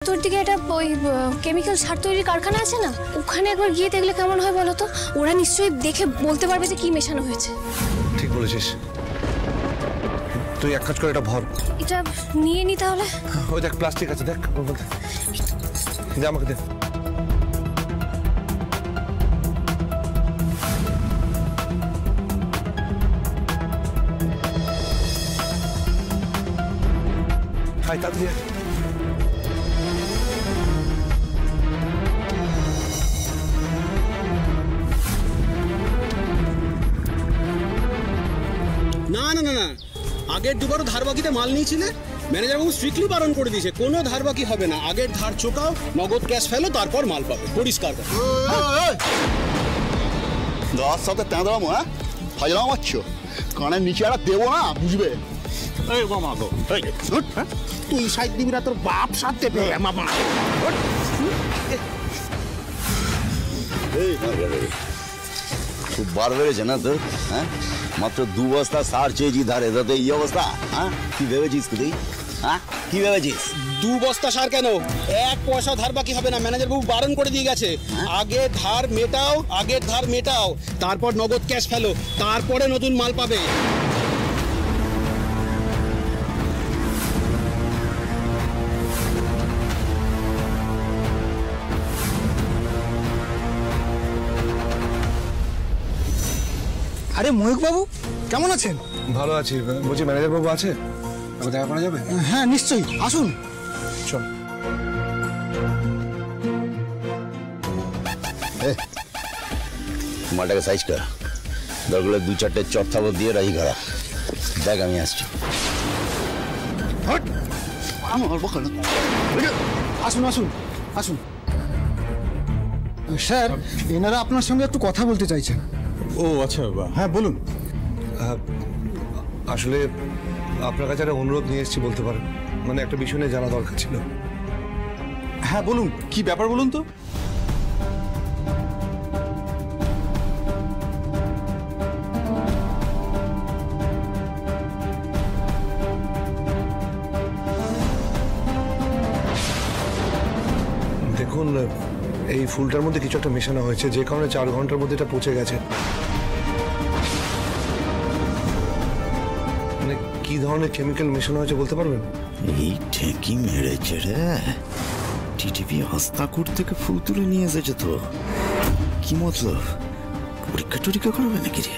চতুর্দিকে একটা ওই কেমিক্যাল সার তৈরির কারখানা আছে না, ওখানে একবার গিয়ে দেখলে কেমন হয় বলো তো? ওরা নিশ্চয়ই দেখে বলতে পারবে যে কি মেশানো হয়েছে। ঠিক বলেছিস, তুই এক কাজ করে এটা ভর। এটা নিয়ে নি তাহলে? ওই দেখ প্লাস্টিক আছে, দেখ দে আমাকে দে। হাই তাড়াতাড়ি না না না না, আগের দুবারও ধার বাকিতে মাল নিয়েছিলে, ম্যানেজার বাবু স্ট্রিক্টলি বারণ করে দিয়েছে কোনো ধার বাকি হবে না, আগের ধার চোকাও, নগদ ক্যাশ ফেলো, তারপর মাল পাবে, পরিষ্কার করে। দশ সাথে তেঁদরাম, হ্যাঁ ফাজলাম মারছো, কানের নিচে একটা দেবো না, বুঝবে? এই মামা গো, তুই সাইড দিবি না, তোর বাপ সাথ দেবে মামা। খুব বার বেড়েছে না তোর? হ্যাঁ, মাত্র 2 বস্তা সার চেয়েছি ধারে, তাতে এই অবস্থা? হ্যাঁ, কি ভেবেছিস তুই? হ্যাঁ, কি ভেবেছিস? 2 বস্তা সার কেন, 1 পয়সা ধার বাকি হবে না, ম্যানেজার বাবু বারণ করে দিয়ে গেছে। আগে ধার মেটাও, আগের ধার মেটাও, তারপর নগদ ক্যাশ ফেলো, তারপরে নতুন মাল পাবে। আরে ময়ূক বাবু, কেমন আছেন? ভালো আছি। বলছি ম্যানেজার বাবু আছে, আমাকে দেখা করা যাবে? হ্যাঁ নিশ্চয়ই, আসুন। চল। মাটাকে সাইজ কর, দরগুলো 2-4টে চটথাবত দিয়ে রাজি করা। দেখ আমি আসছি। আসুন আসুন আসুন। স্যার, এনারা আপনার সঙ্গে একটু কথা বলতে চাইছেন। ও আচ্ছা বাবা, হ্যাঁ বলুন। আসলে আপনার কাছে একটা অনুরোধ নিয়ে এসেছি, বলতে পারেন, মানে একটা বিষয় নিয়ে জানা দরকার ছিল। হ্যাঁ বলুন, কি ব্যাপার বলুন তো। দেখুন, এই ফুলটার মধ্যে কিছু একটা মেশানো হয়েছে, যে কারণে 4 ঘন্টার মধ্যে এটা পচে গেছে। মানে কি ধরনের কেমিক্যাল মেশানো হয়েছে বলতে পারবেন? এই ঠেকি মেরেছে রে, টিটিপি হস্তাকুট থেকে ফুল তুলে নিয়ে এসেছে তো। কি মতলব, পরীক্ষা করবে নাকি রে?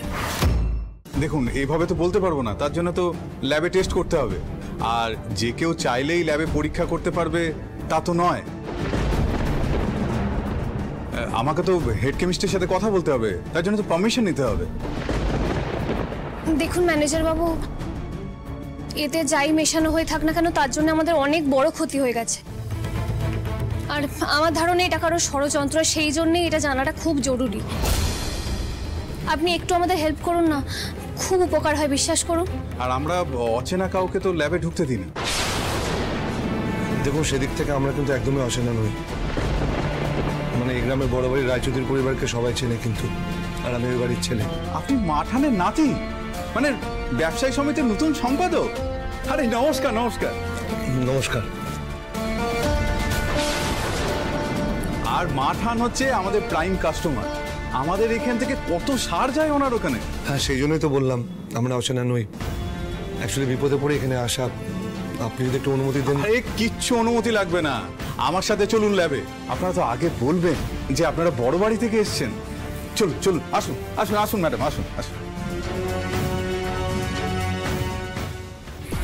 দেখুন, এইভাবে তো বলতে পারবো না, তার জন্য তো ল্যাবে টেস্ট করতে হবে, আর যে কেউ চাইলেই ল্যাবে পরীক্ষা করতে পারবে তা তো নয়। আমাকে তো হেড কেমিস্ট্রির সাথে কথা বলতে হবে, তার জন্য তো পারমিশন নিতে হবে। দেখুন ম্যানেজার বাবু, এতে যাই মেশানো হয়ে থাক না কেন, তার জন্য আমাদের অনেক বড় ক্ষতি হয়ে গেছে। আর আমার ধারণা এটা কারো ষড়যন্ত্র, সেই জন্যই এটা জানাটা খুব জরুরি। আপনি একটু আমাদের হেল্প করুন না, খুব উপকার হয়, বিশ্বাস করুন। আর আমরা অচেনা কাউকে তো ল্যাবে ঢুকতে দিই না। দেখুন, সেদিক থেকে আমরা কিন্তু একদমই অচেনা নই। মানে এই গ্রামের বড় বাড়ির রায়চৌধুরী পরিবারকে সবাই চেনে কিন্তু, আর আমি ওই বাড়ির ছেলে। আপনি মাঠানের নাতি, মানে ব্যবসায়ী সমিতির নতুন সম্পাদক? আরে নমস্কার। নমস্কার নমস্কার। আর মাঠান হচ্ছে আমাদের প্রাইম কাস্টমার, আমাদের এখান থেকে কত সার যায় ওনার ওখানে। হ্যাঁ, সেই জন্যই তো বললাম আমরা অচেনা নই। অ্যাকচুয়ালি বিপদে পড়ে এখানে আসা, আপনি যদি একটু অনুমতি দেন। আরে কিচ্ছু অনুমতি লাগবে না, আমার সাথে চলুন ল্যাবে। আপনারা তো আগে বলবেন যে আপনারা বড় বাড়ি থেকে এসেছেন। চলুন চলুন, আসুন আসুন আসুন ম্যাডাম, আসুন আসুন।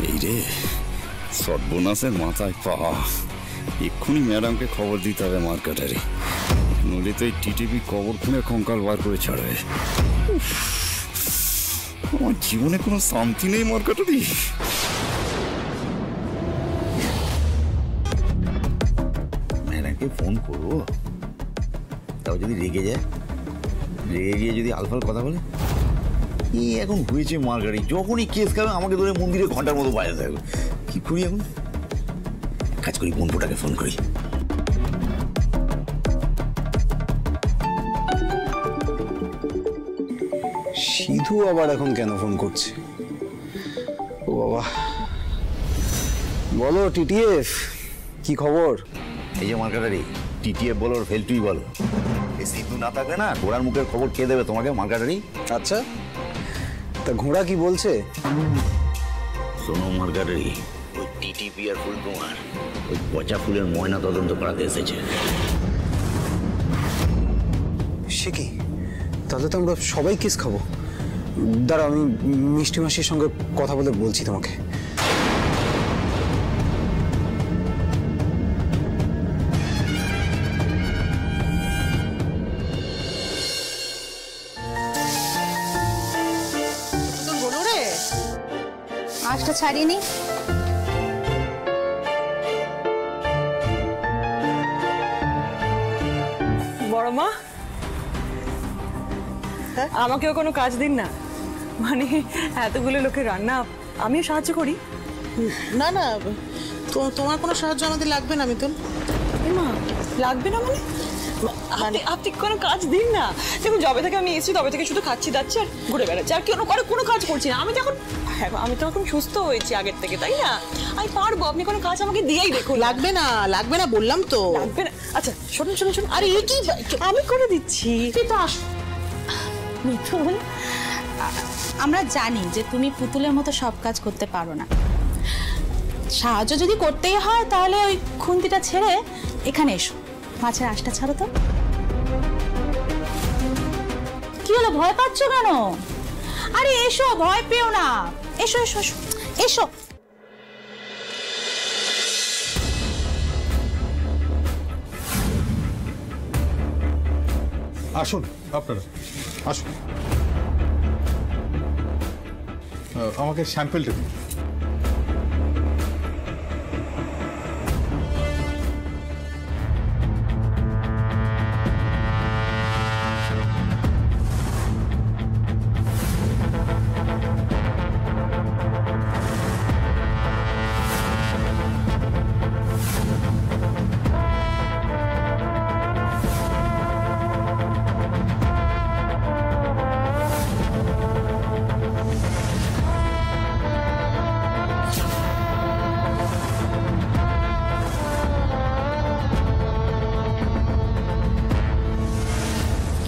এই রে, সর্বনাশের মাথায় পা, এক্ষুনি ম্যাডামকে খবর দিতে হবে মার্কেটারে, নইলে তো এই টিটিপি কবর খুঁড়ে কঙ্কাল বার করে ছাড়বে। আমার জীবনে কোনো শান্তি নেই মার্কেটারি। ম্যাডামকে ফোন করবো, তাও যদি রেগে যায়, রেগে গিয়ে যদি আলফাল কথা বলে। এই এখন হয়েছে মার্কেটারি, যখনই কেস খাবে আমাকে ধরে মন্দিরে ঘন্টার মতো বাইরে থাকবে। কি করি এখন? কাজ করি, বোনপোটাকে ফোন করি। সিধু আবার এখন কেন ফোন করছে? ও বাবা, বলো টিটিএফ, কি খবর? এই যে মার্কাটারি, টিটিএফ বলো ফেলটুই বলো, এই সিদ্ধু না থাকলে না ঘোড়ার মুখের খবর কে দেবে তোমাকে মার্কাটারি? আচ্ছা, তা ঘোড়া কি বলছে? শোনো মার্কাটারি, ওই টিটিপি আর ফুলকুমার ওই পচা ফুলের ময়না তদন্ত করাতে এসেছে। সে কি? তাহলে তো আমরা সবাই কেস খাবো। দাঁড়া, আমি মিষ্টি মাসির সঙ্গে কথা বলে বলছি তোমাকে। আঁশটা ছাড়িয়ে নি। বড় মা, আমাকেও কোনো কাজ দিন না, মানে এতগুলো লোকের রান্না আমিও সাহায্য করি। না না, তোমার কোনো সাহায্য আমাদের লাগবে না মিতুল। মা লাগবে না মানে আপনি কোনো কাজ দিন না। দেখুন, যবে থেকে আমি এসেছি তবে থেকে শুধু খাচ্ছি দাচ্ছি আর ঘুরে বেড়াচ্ছি, আর কোনো কাজ করছি না। আমি তো এখন সুস্থ হয়েছি আগের থেকে, তাই না? আমি পারবো, আপনি কোনো কাজ আমাকে দিয়েই দেখুন। লাগবে না বললাম তো। লাগবে না। আচ্ছা শোনুন, আরে এই কি, আমি করে দিচ্ছি। তুই তো আস। মিঠুন, আমরা জানি যে তুমি পুতুলের মতো সব কাজ করতে পারো না। সাহায্য যদি করতেই হয় তাহলে ওই খুন্তিটা ছেড়ে এখানে এসো। মাছের আঁশটা ছাড়ো তো। কি হলো, ভয় পাচ্ছ কেন? আরে এসো, ভয় পেও না। এসো এসো এসো এসো। আসুন আপনারা, আসুন। আমাকে স্যাম্পেলটা দিন।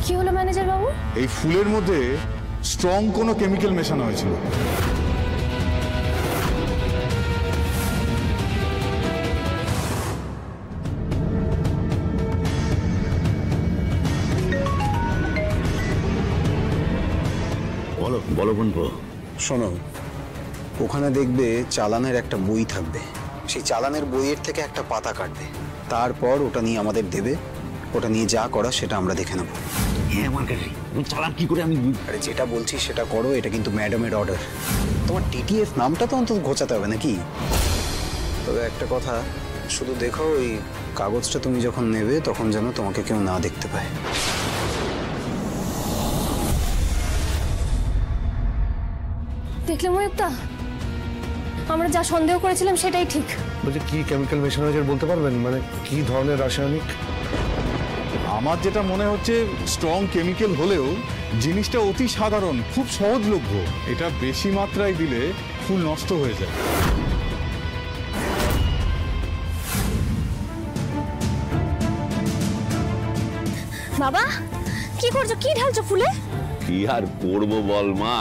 কি হলো ম্যানেজার বাবু? এই ফুলের মধ্যে স্ট্রং কোনো কেমিক্যাল মেশানো হয়েছিল। বলো বলবো। শোনো, ওখানে দেখবে চালানের একটা বই থাকবে। সেই চালানের বইয়ের থেকে একটা পাতা কাটবে, তারপর ওটা নিয়ে আমাদের দেবে। ওটা নিয়ে যা করা সেটা আমরা দেখে নেব। হ্যাঁ মার্কাটারি, চালান কি করে আমি? আরে যেটা বলছি সেটা করো, এটা কিন্তু ম্যাডামের অর্ডার। তোমার টিটিএফ নামটা তো অন্তত ঘোচাতে হবে নাকি? তবে একটা কথা, শুধু দেখো ওই কাগজটা তুমি যখন নেবে তখন যেন তোমাকে কেউ না দেখতে পায়। দেখলে ময়ূকদা, আমরা যা সন্দেহ করেছিলাম সেটাই ঠিক। বলছি কি কেমিক্যাল মেশানো হয়েছে বলতে পারবেন? মানে কি ধরনের রাসায়নিক? আমার যেটা মনে হচ্ছে স্ট্রং কেমিক্যাল হলেও জিনিসটা অতি সাধারণ, খুব সহজলভ্য। এটা বেশি মাত্রায় দিলে ফুল নষ্ট হয়ে যায়। বাবা কি করছো? কি ঢালছো ফুলে? কি আর করবো বল মা,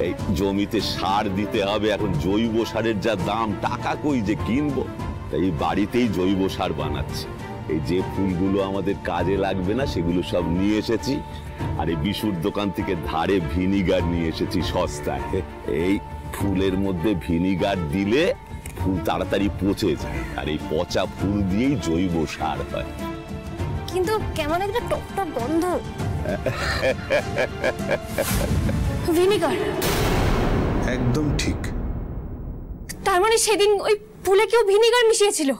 এই জমিতে সার দিতে হবে। এখন জৈব সারের যা দাম, টাকা কই যে কিনবো, তাই বাড়িতেই জৈব সার বানাচ্ছি। এই যে ফুলগুলো আমাদের কাজে লাগবে না সেগুলো সব নিয়ে এসেছি, আর এই বিশুর দোকান থেকে ধারে ভিনিগার নিয়ে এসেছি সস্তায়। এই ফুলের মধ্যে ভিনিগার দিলে ফুল তাড়াতাড়ি পচে যায়, আর এই পচা ফুল দিয়েই জৈব সার হয়। কিন্তু কেমন একটা টক টক গন্ধ। ভিনিগার? একদম ঠিক। তার মানে সেদিন ওই ফুলে কেউ ভিনিগার মিশিয়েছিল?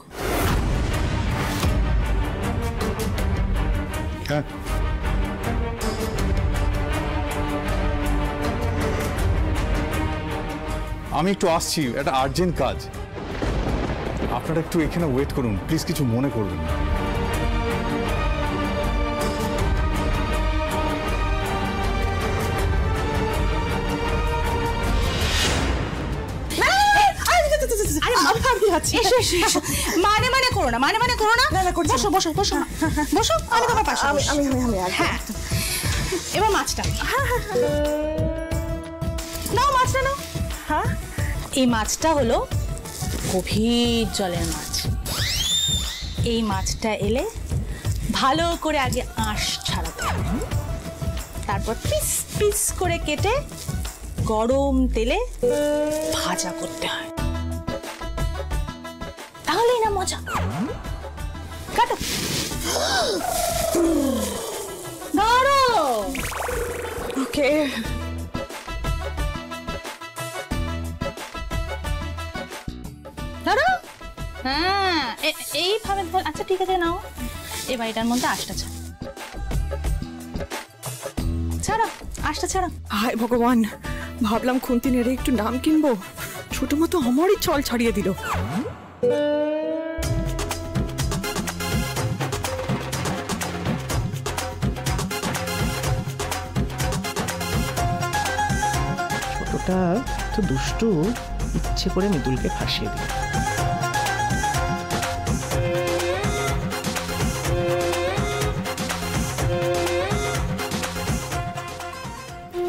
হ্যাঁ, আমি একটু আসছি, একটা আর্জেন্ট কাজ। আপনারা একটু এখানে ওয়েট করুন প্লিজ, কিছু মনে করবেন না। যাচ্ছি। এসো এসো এসো। মানে করো না, মানে করো না। না, করছি না। বসো বসো বসো বসো, আমি তোমার পাশে আমি বসছি। আমি আমি আমি আর হ্যাঁ, এবার মাছটা নাও, মাছটা নাও। হ্যাঁ, এই মাছটা হলো গভীর জলের মাছ। এই মাছটা এলে ভালো করে আগে আঁশ ছাড়াতে হবে, তারপর পিস পিস করে কেটে গরম তেলে ভাজা করতে হয়, তাহলেই না মজা। কাটো, ধরো। ওকে। ধরো। হ্যাঁ, এইভাবে ধর। আচ্ছা ঠিক আছে, নাও। এবার এটার মধ্যে আঁশটা ছাড়া, আঁশটা ছাড়া। হায় ভগবান, ভাবলাম খুন্তি নেড়ে একটু নাম কিনবো, ছোট মতো আমারই চল ছাড়িয়ে দিল। ছোটটা তো দুষ্টু, ইচ্ছে করে মৃদুলকে ফাঁসিয়ে দিল।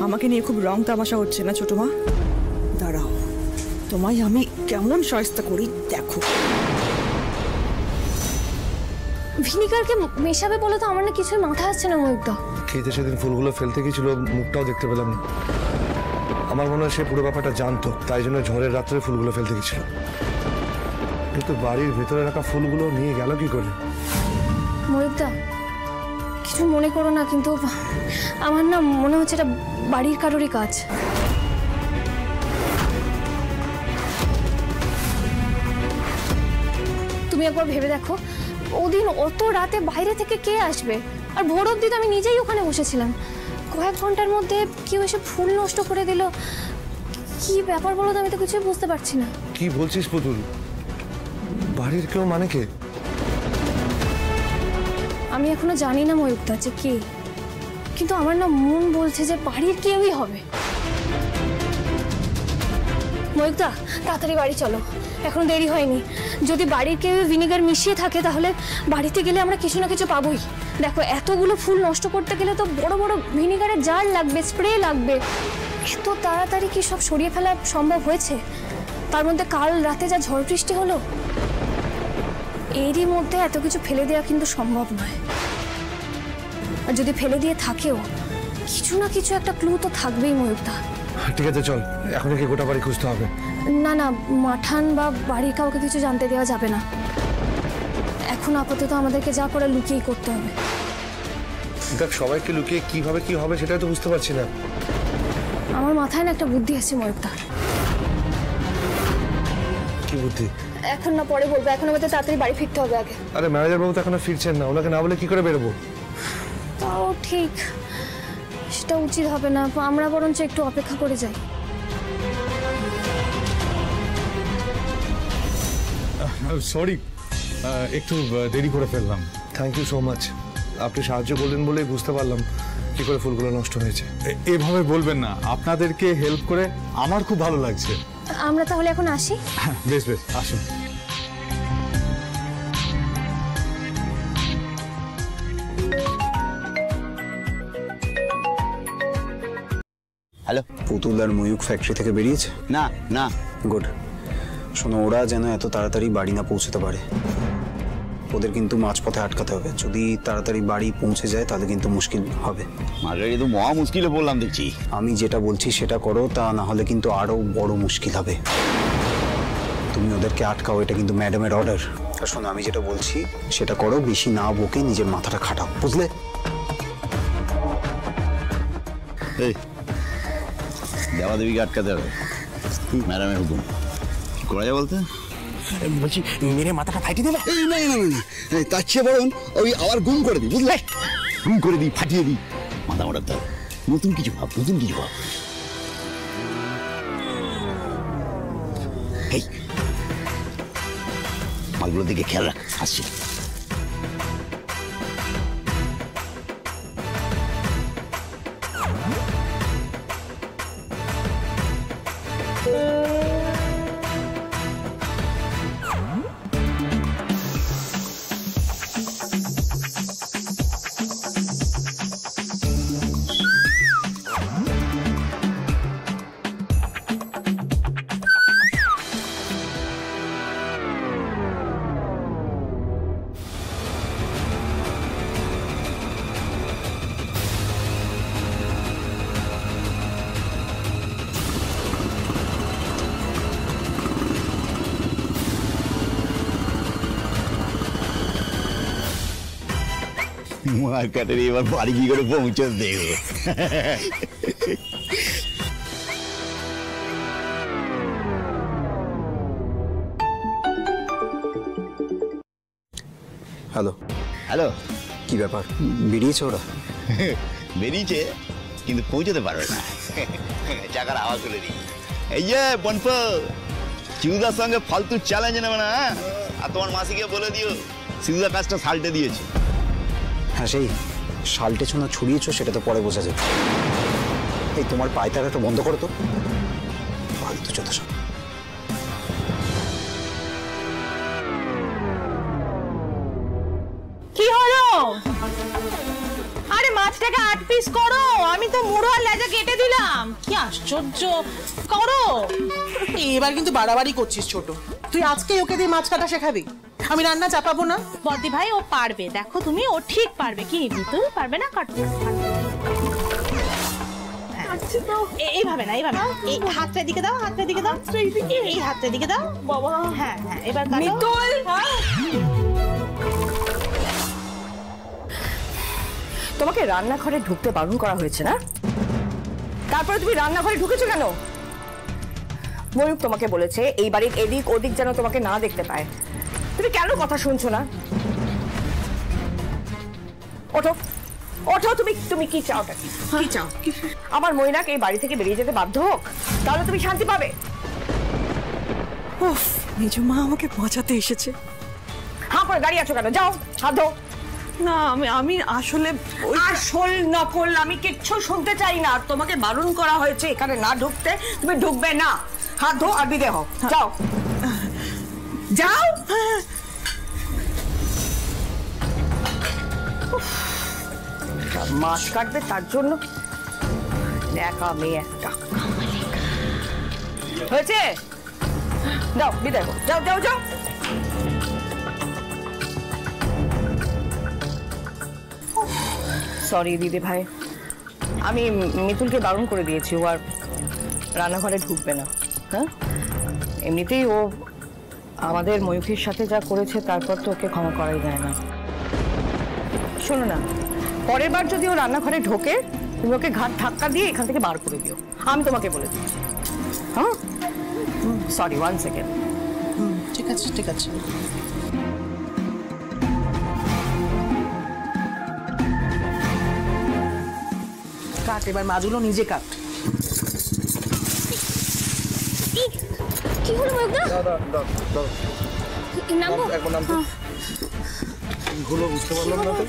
আমাকে নিয়ে খুব রং তামাশা হচ্ছে না ছোট মা? দাঁড়াও, তোমায় আমি কেমন শায়েস্তা করি দেখো। ভিনিগারকে মেশাবে বলে তো আমার না কিছুই মাথায় আসছে না ময়ূকদা। খেতে সেদিন ফুলগুলো ফেলতে গেছিল, মুখটাও দেখতে পেলাম না। আমার মনে হয় সে পুরো ব্যাপারটা জানতো, তাই জন্য ঝড়ের রাত্রে ফুলগুলো ফেলতে গেছিল। কিন্তু বাড়ির ভেতরে রাখা ফুলগুলো নিয়ে গেল কি করে? ময়ূকদা কিছু মনে করো না, কিন্তু আমার না মনে হচ্ছে এটা বাড়ির কারোরই কাজ। তুমি একবার ভেবে দেখো, ওদিন অত রাতে বাইরে থেকে কে আসবে? আর ভোর অবধি তো আমি নিজেই ওখানে বসেছিলাম। কয়েক ঘন্টার মধ্যে কেউ এসে ফুল নষ্ট করে দিল। কি ব্যাপার বলো তো, আমি তো কিছুই বুঝতে পারছি না। কি বলছিস পুতুল? বাড়ির কেউ মানে কে? আমি এখনো জানি না ময়ূকদা যে কে, কিন্তু আমার না মন বলছে যে বাড়ির কেউই হবে। ময়ূকদা তাড়াতাড়ি বাড়ি চলো, এখন দেরি হয়নি। যদি বাড়ির কেউ ভিনেগার মিশিয়ে থাকে তাহলে বাড়িতে গেলে আমরা কিছু না কিছু পাবোই। দেখো, এতগুলো ফুল নষ্ট করতে গেলে তো বড় বড় ভিনেগারের জার লাগবে, স্প্রে লাগবে। এত তাড়াতাড়ি কি সব সরিয়ে ফেলা সম্ভব হয়েছে? তার মধ্যে কাল রাতে যা ঝড় বৃষ্টি হলো, এরই মধ্যে এত কিছু ফেলে দেওয়া কিন্তু সম্ভব নয়। আর যদি ফেলে দিয়ে থাকেও, কিছু না কিছু একটা ক্লু তো থাকবেই ময়ূকদা। ঠিক আছে চল, এখন কি গোটা বাড়ি খুঁজতে হবে? না না, মাঠান বা বাড়ির কাউকে কিছু জানতে দেওয়া যাবে না। এখন আপাতত আমাদেরকে যা করে লুকিয়েই করতে হবে। দেখ, সবাইকে লুকিয়ে কিভাবে কি হবে সেটাই তো বুঝতে পারছি না। আমার মাথায় না একটা বুদ্ধি আছে ময়ূকদা। কি বুদ্ধি? এখন না, পরে বলবো। এখন আমাদের তাড়াতাড়ি বাড়ি ফিরতে হবে আগে। আরে ম্যানেজার বাবু তো এখনো ফিরছেন না, ওনাকে না বলে কি করে বেরোবো? তাও ঠিক, সেটা উচিত হবে না। আমরা বরঞ্চ একটু অপেক্ষা করে যাই। সরি, একটু দেরি করে ফেললাম। Thank you so much. আপনি সাহায্য করলেন বলেই বুঝতে পারলাম কি করে ফুলগুলো নষ্ট হয়েছে। এভাবে বলবেন না, আপনাদেরকে হেল্প করে আমার খুব ভালো লাগছে। আমরা তাহলে এখন আসি। বেশ বেশ, আসুন। হ্যালো, পুতুল আর ময়ূক ফ্যাক্টরি থেকে বেরিয়েছে? না না। গুড। শোনো, ওরা যেন এত তাড়াতাড়ি বাড়ি না পৌঁছতে পারে। ওদের কিন্তু মাঝপথে আটকাতে হবে। যদি তাড়াতাড়ি বাড়ি পৌঁছে যায় তাহলে কিন্তু মুশকিল হবে। মার্গারি তো মহা মুশকিলে বললাম দেখছি। আমি যেটা বলছি সেটা করো, তা না হলে কিন্তু আরো বড় মুশকিল হবে। তুমি ওদেরকে আটকাও, এটা কিন্তু ম্যাডামের অর্ডার। আর শোনো, আমি যেটা বলছি সেটা করো, বেশি না বকে নিজের মাথাটা খাটাও, বুঝলে? এই দেবাদেবীকে আটকাতে হবে, ম্যাডামের হুকুম। কি করা যায় বলতে? বলছি মেরে মাথাটা ফাটিয়ে দেবে। তার চেয়ে বরং ওই আবার গুম করে দিই, বুঝলে? গুম করে দিই, ফাটিয়ে দিই, মাথা মোটাতে হবে। নতুন কিছু ভাব, নতুন কিছু ভাব। এই মালগুলোর দিকে খেয়াল রাখ, আসছি। মার্কেটের এবার বাড়ি কি করে পৌঁছে দেবে। হ্যালো হ্যালো, কি ব্যাপার, বেরিয়েছে ওরা? বেরিয়েছে কিন্তু পৌঁছতে পারবে না, চাকার আওয়াজ তুলে দিই। এই যে বনফ, চিউদার সঙ্গে ফালতু চ্যালেঞ্জ নেবে না, আর তোমার মাসিকে বলে দিও চিউদা কাজটা সাল্টে দিয়েছে। হ্যাঁ, সেই শালটেছো না ছড়িয়েছো সেটা তো পরে বোঝা যাবে। এই তোমার পায়তারাটা বন্ধ করো তো, ফালতু যত সব। কি হলো? আরে মাছটাকে 8 পিস করো, আমি তো মুড়ো আর লেজা কেটে দিলাম। কি আশ্চর্য, করো। এবার কিন্তু বাড়াবাড়ি করছিস ছোট। তুই আজকে ওকে দিয়ে মাছ কাটা শেখাবি, আমি রান্না চাপাবো না। বদ্দি ভাই ও পারবে, দেখো তুমি, ও ঠিক পারবে। কি তুই পারবে না? কাটতে এইভাবে না, এইভাবে এই হাতটা দিকে দাও, হাতটা দিকে দাও, এই হাতটা দিকে দাও বাবা। হ্যাঁ হ্যাঁ, এবার মিতুল, তোমাকে রান্নাঘরে ঢুকতে বারণ করা হয়েছে না? তারপরে তুমি রান্নাঘরে ঢুকেছো কেন? ময়ূক তোমাকে বলেছে এই বাড়ির এদিক ওদিক যেন তোমাকে না দেখতে পায়। তুমি কেন কথা শুনছো না? ওঠো ওঠো, তুমি কি চাওটা? কি চাও? আমার ময়নাক এই বাড়ি থেকে বেরিয়ে যেতে বাধ্য হোক, তাহলে তুমি শান্তি পাবে। উফ, মেজো মা আমাকে বাঁচাতে এসেছে। হ্যাঁ করে দাঁড়িয়ে আছো কেন? যাও, হাত ধো। না, আমি আসলে আসল নকল আমি কিচ্ছু শুনতে চাই না। তোমাকে বারণ করা হয়েছে এখানে না ঢুকতে, তুমি ঢুকবে না। হাত ধো আর বিদে হও, যাও যাও। মাছ কাটবে তার জন্য একা মেয়ে একটা। হয়েছে, যাও বিদায় হো, যাও যাও যাও। সরি দিদি ভাই, আমি মিতুলকে বারণ করে দিয়েছি, ও আর রান্নাঘরে ঢুকবে না। হ্যাঁ, এমনিতেই ও আমাদের ময়ূখীর সাথে যা করেছে তারপর তো ওকে ক্ষমা করাই যায় না। শোনো না, পরের বার যদি ও রান্নাঘরে ঢোকে তুমি ওকে ঘাট ধাক্কা দিয়ে এখান থেকে বার করে দিও, আমি তোমাকে বলে দিচ্ছি। হ্যাঁ, সরি, 1 সেকেন্ড। ঠিক আছে ঠিক আছে। কাট, এবার মাছগুলো নিজে কাট। কি হলো ময়ূকদা? নামবো? হলো বুঝতে পারলাম না তো।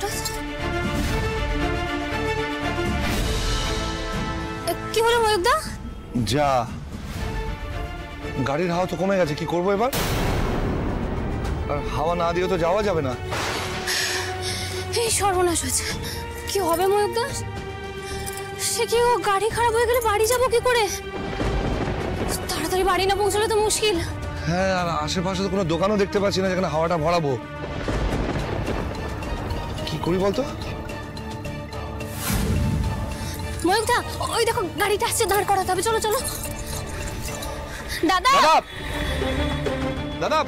কি হলো ময়ূকদা? যা, গাড়ির হাওয়া তো কমে গেছে, কি করবো এবার? আর হাওয়া না দিয়ে তো যাওয়া যাবে না। এই সর্বনাশ হয়েছে, কি হবে ময়ূকদা? সে কি, ও গাড়ি খারাপ হয়ে গেলে বাড়ি যাবো কি করে? তাড়াতাড়ি বাড়ি না পৌঁছলে তো মুশকিল। হ্যাঁ, আর আশেপাশে তো কোনো দোকানও দেখতে পাচ্ছি না যেখানে হাওয়াটা ভরাবো। কি করি বলতো? ময়ূকদা, ওই দেখো গাড়িটা আসছে, দাঁড় করাতে হবে, চলো চলো। দাদা দাদা দাদা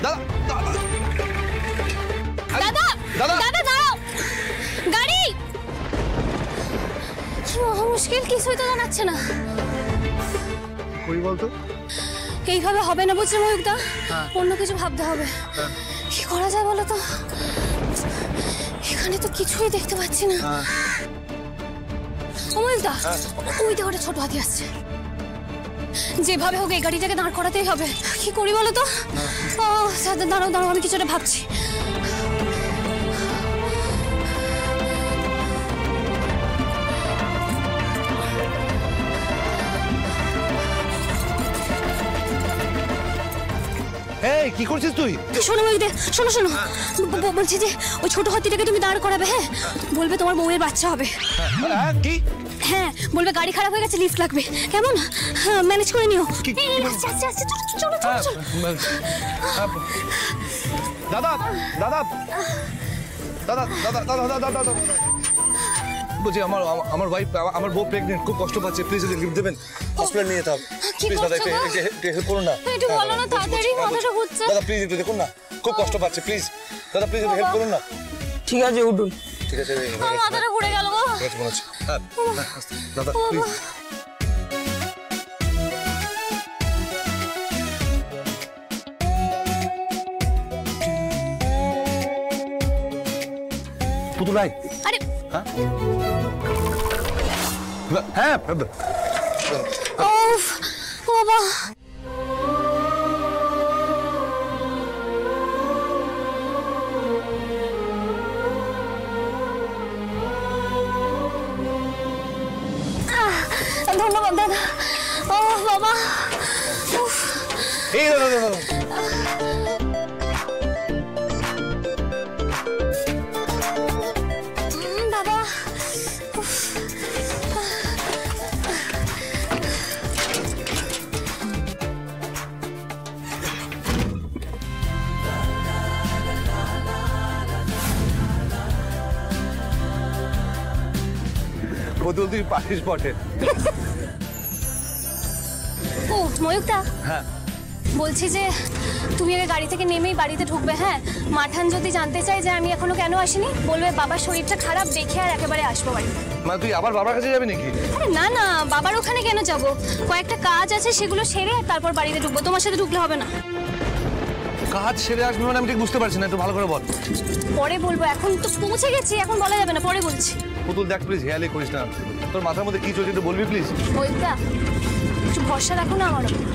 দাদা দাদা দাদা দাদা দাঁড়াও, গাড়ি। কি মহা মুশকিল, কিছুই তো জানাচ্ছে না। করি বলতো? এইভাবে হবে না বুঝলি ময়ূকদা, অন্য কিছু ভাবতে হবে। কি করা যায় বলো তো? এখানে তো কিছুই দেখতে পাচ্ছি না। ও ময়ূকদা, ওই দেখো ছোট হাতি আসছে। যেভাবে হোক এই গাড়িটাকে দাঁড় করাতেই হবে। কি করি বলো তো? ও দাঁড়াও দাঁড়াও, আমি কিছুটা ভাবছি। এই কি করছিস তুই? শোনো ময়ূকদা, শোনো শোনো, বলছি যে ওই ছোট হাতিটাকে তুমি দাঁড় করাবে। হ্যাঁ, বলবে তোমার বউয়ের বাচ্চা হবে। কি? হ্যাঁ, বলবে গাড়ি খারাপ হয়ে গেছে, লিফট লাগবে। কেমন? ম্যানেজ করে নিও। আচ্ছা আচ্ছা, চলো চলো চলো। দাদা দাদা দাদা দাদা দাদা দাদা দাদা বলছি, আমার ওয়াইফ, আমার বউ প্রেগনেন্ট, খুব কষ্ট পাচ্ছে, প্লিজ যদি লিফট দেবেন, হসপিটাল নিয়ে যেতে হবে। প্লিজ দাদা, একটু হেল্প করুন না। একটু বলো না তাড়াতাড়ি, মাথাটা ঘুরছে। দাদা প্লিজ একটু দেখুন না, খুব কষ্ট পাচ্ছে, প্লিজ দাদা, প্লিজ একটু হেল্প করুন না। ঠিক আছে, উঠুন। ঠিক আছে আমার মাথাটা ঘুরে গেল গো। ঠিক আছে মনে হচ্ছে। হ্যাঁ দাদা প্লিজ। পুতুল ভাই। আরে হ্যাঁ হ্যাঁ ওফ বাবা, ধন্যবাদ দাদা। ও বাবা, উফ। এই দাদা বাবা, উফ। পুতুল তুই পারিস বটে। ও ময়ূকদা, হ্যাঁ বলছি যে তুমি আগে গাড়ি থেকে নেমেই বাড়িতে ঢুকবে। হ্যাঁ, মাঠান যদি জানতে চাই যে আমি এখনো কেন আসিনি, বলবে বাবার শরীরটা খারাপ দেখে আর একেবারে আসবো বাড়িতে। মানে তুই আবার বাবার কাছে যাবি নাকি? আরে না না, বাবার ওখানে কেন যাব, কয়েকটা কাজ আছে সেগুলো সেরে তারপর বাড়িতে ঢুকবো। তোমার সাথে ঢুকলে হবে না? কাজ সেরে আসবি মানে আমি ঠিক বুঝতে পারছি না, একটু ভালো করে বল। পরে বলবো, এখন তো পৌঁছে গেছি, এখন বলা যাবে না, পরে বলছি। পুতুল দেখ প্লিজ, হেয়ালি করিস না। তোর মাথার মধ্যে কি চলছে একটু বলবি প্লিজ? ময়ূকদা, একটু ভরসা রাখো না আমার উপর।